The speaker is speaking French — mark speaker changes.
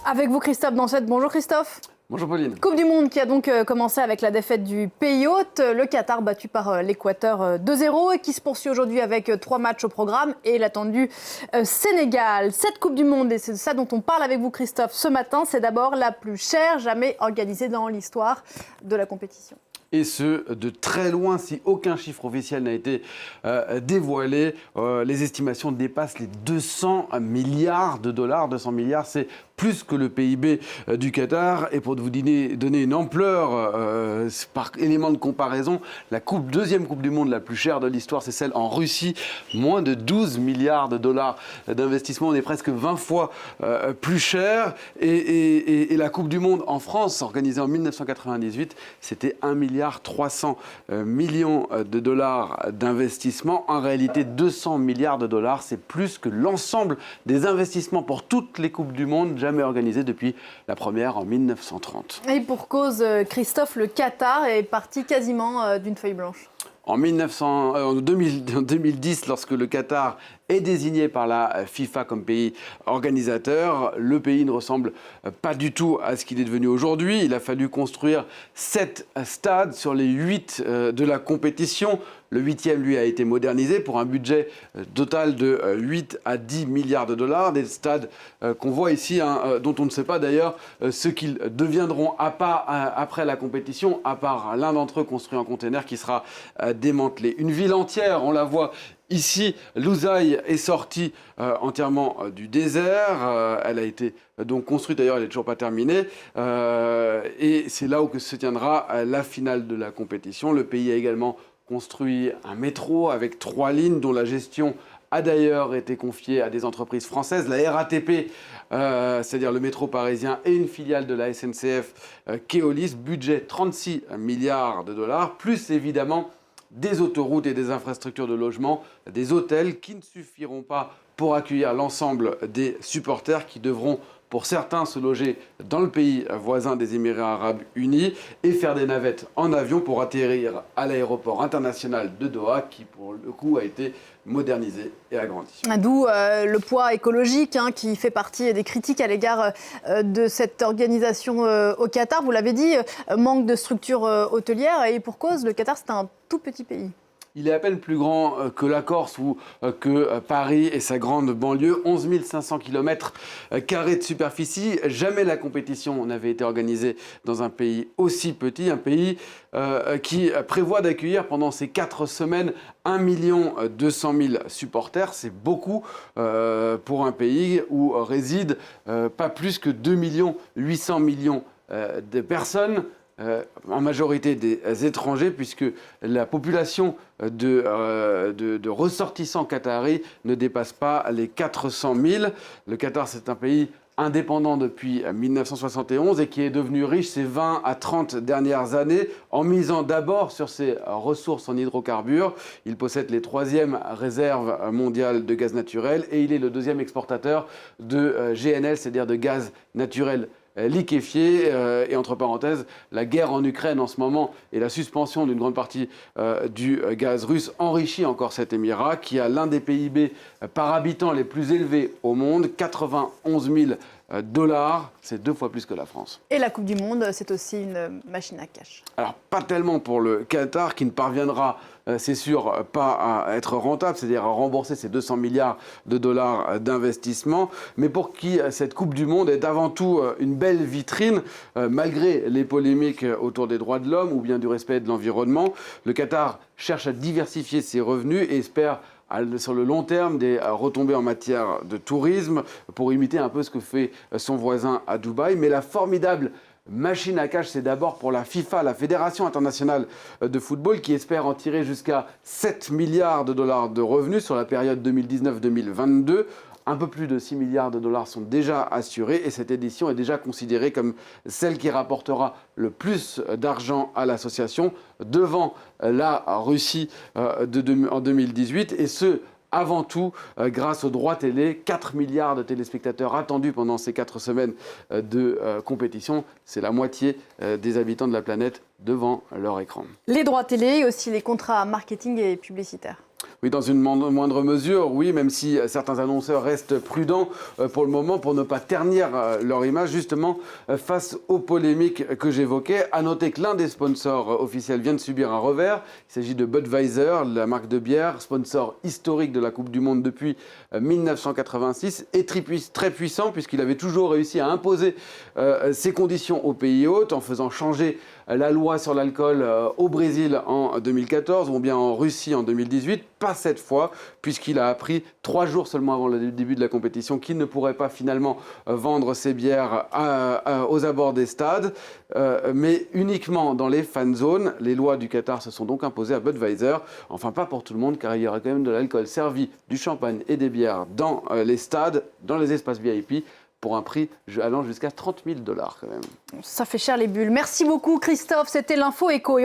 Speaker 1: Avec vous Christophe Dansette. Bonjour Christophe.
Speaker 2: Bonjour Pauline.
Speaker 1: Coupe du Monde qui a donc commencé avec la défaite du pays hôte, le Qatar battu par l'Équateur 2-0 et qui se poursuit aujourd'hui avec 3 matchs au programme et l'attendu Sénégal. Cette Coupe du Monde, et c'est de ça dont on parle avec vous Christophe ce matin, c'est d'abord la plus chère jamais organisée dans l'histoire de la compétition.
Speaker 2: Et ce, de très loin, si aucun chiffre officiel n'a été dévoilé. Les estimations dépassent les 200 milliards de dollars. 200 milliards, c'est plus que le PIB du Qatar. Et pour vous donner une ampleur par élément de comparaison, la deuxième Coupe du Monde la plus chère de l'histoire, c'est celle en Russie. Moins de 12 milliards de dollars d'investissement. On est presque 20 fois plus cher. Et la Coupe du Monde en France, organisée en 1998, c'était 1,3 milliard de dollars d'investissement. En réalité, 200 milliards de dollars, c'est plus que l'ensemble des investissements pour toutes les Coupes du Monde jamais organisées depuis la première en 1930.
Speaker 1: Et pour cause, Christophe, le Qatar est parti quasiment d'une feuille blanche.
Speaker 2: En 2010, lorsque le Qatar est désigné par la FIFA comme pays organisateur, le pays ne ressemble pas du tout à ce qu'il est devenu aujourd'hui. Il a fallu construire 7 stades sur les 8 de la compétition. Le 8e, lui, a été modernisé pour un budget total de 8 à 10 milliards de dollars. Des stades qu'on voit ici, dont on ne sait pas d'ailleurs ce qu'ils deviendront après la compétition, à part l'un d'entre eux construit en container qui sera démantelé. Une ville entière, on la voit ici, Lusail est sortie entièrement du désert. Elle a été donc construite, d'ailleurs elle n'est toujours pas terminée. Et c'est là où se tiendra la finale de la compétition. Le pays a également construit un métro avec 3 lignes dont la gestion a d'ailleurs été confiée à des entreprises françaises. La RATP, c'est-à-dire le métro parisien, et une filiale de la SNCF, Keolis, budget 36 milliards de dollars, plus évidemment des autoroutes et des infrastructures de logement, des hôtels qui ne suffiront pas pour accueillir l'ensemble des supporters qui devront, pour certains, se loger dans le pays voisin des Émirats Arabes Unis et faire des navettes en avion pour atterrir à l'aéroport international de Doha qui, pour le coup, a été modernisé et agrandi.
Speaker 1: D'où le poids écologique qui fait partie des critiques à l'égard de cette organisation au Qatar. Vous l'avez dit, manque de structures hôtelières et pour cause, le Qatar, c'est un tout petit pays.
Speaker 2: Il est à peine plus grand que la Corse ou que Paris et sa grande banlieue. 11 500 km² de superficie. Jamais la compétition n'avait été organisée dans un pays aussi petit. Un pays qui prévoit d'accueillir pendant ces 4 semaines 1 200 000 supporters. C'est beaucoup pour un pays où résident pas plus que 2 800 000 de personnes. En majorité des étrangers, puisque la population de ressortissants qataris ne dépasse pas les 400 000. Le Qatar, c'est un pays indépendant depuis 1971 et qui est devenu riche ces 20 à 30 dernières années en misant d'abord sur ses ressources en hydrocarbures. Il possède les 3e réserves mondiales de gaz naturel et il est le 2e exportateur de GNL, c'est-à-dire de gaz naturel liquéfié. Et entre parenthèses, la guerre en Ukraine en ce moment et la suspension d'une grande partie du gaz russe enrichit encore cet émirat qui a l'un des PIB par habitant les plus élevés au monde, 91 000 dollars, c'est 2 fois plus que la France.
Speaker 1: Et la Coupe du Monde, c'est aussi une machine à cash.
Speaker 2: Alors, pas tellement pour le Qatar, qui ne parviendra, c'est sûr, pas à être rentable, c'est-à-dire à rembourser ces 200 milliards de dollars d'investissement, mais pour qui cette Coupe du Monde est avant tout une belle vitrine, malgré les polémiques autour des droits de l'homme ou bien du respect de l'environnement. Le Qatar cherche à diversifier ses revenus et espère sur le long terme des retombées en matière de tourisme pour imiter un peu ce que fait son voisin à Dubaï. Mais la formidable machine à cash, c'est d'abord pour la FIFA, la Fédération internationale de football, qui espère en tirer jusqu'à 7 milliards de dollars de revenus sur la période 2019-2022. Un peu plus de 6 milliards de dollars sont déjà assurés et cette édition est déjà considérée comme celle qui rapportera le plus d'argent à l'association devant la Russie en 2018 et ce, avant tout, grâce aux droits télé, 4 milliards de téléspectateurs attendus pendant ces 4 semaines de compétition. C'est la moitié des habitants de la planète devant leur écran.
Speaker 1: Les droits télé et aussi les contrats marketing et publicitaires.
Speaker 2: Oui, dans une moindre mesure, oui, même si certains annonceurs restent prudents pour le moment pour ne pas ternir leur image, justement, face aux polémiques que j'évoquais. À noter que l'un des sponsors officiels vient de subir un revers. Il s'agit de Budweiser, la marque de bière, sponsor historique de la Coupe du Monde depuis 1986, et très puissant puisqu'il avait toujours réussi à imposer ses conditions aux pays hôtes en faisant changer la loi sur l'alcool au Brésil en 2014 ou bien en Russie en 2018. Pas cette fois, puisqu'il a appris 3 jours seulement avant le début de la compétition qu'il ne pourrait pas finalement vendre ses bières aux abords des stades, mais uniquement dans les fan zones. Les lois du Qatar se sont donc imposées à Budweiser. Enfin, pas pour tout le monde, car il y aura quand même de l'alcool servi, du champagne et des bières dans les stades, dans les espaces VIP, pour un prix allant jusqu'à 30 000 $ quand même.
Speaker 1: Ça fait cher les bulles. Merci beaucoup Christophe, c'était l'info éco.